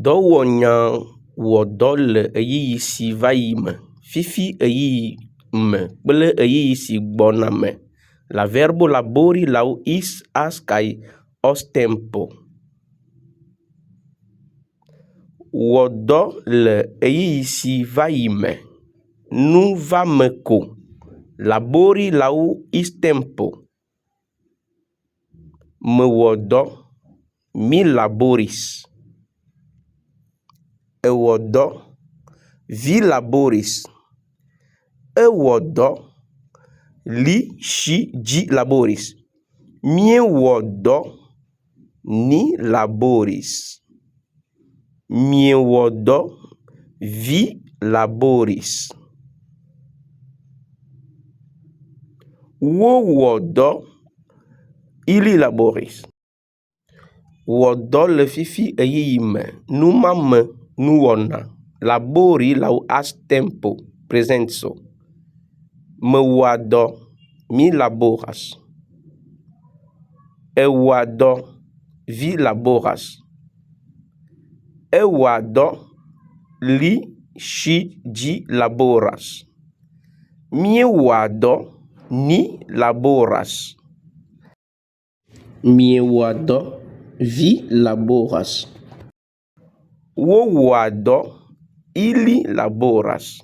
Dɔwɔnya wɔ dɔ le ɣeyiɣi si va yi me, fifi ɣeyiɣi me kple ɣeyiɣi si gbɔna me. La verbo labori laŭ is, as kaj os tempo. Wɔ dɔ le ɣeyiɣi si va yi me. Nu va me ko. Labori laŭ is tempo. Mewɔ dɔ. Mi laboris. Ewɔ dɔ. Vi laboris. Ewɔ dɔ. Li, ŝi, ĝi laboris. Miewɔ dɔ. Ni laboris. Miewɔ dɔ. Vi laboris. Wowɔ dɔ. Ili laboris. Wɔ dɔ le fifi ɣeyiɣi me. Numame nuwɔna. Labori laŭ as tempo presento. Mewɔa dɔ. Mi laboras. Ewɔa dɔ. Vi laboras. Ewɔa dɔ. Li, ŝi, ĝi laboras. Miewɔa dɔ. Ni laboras. Miewɔa dɔ. Vi laboras. Wowɔa dɔ. Ili laboras.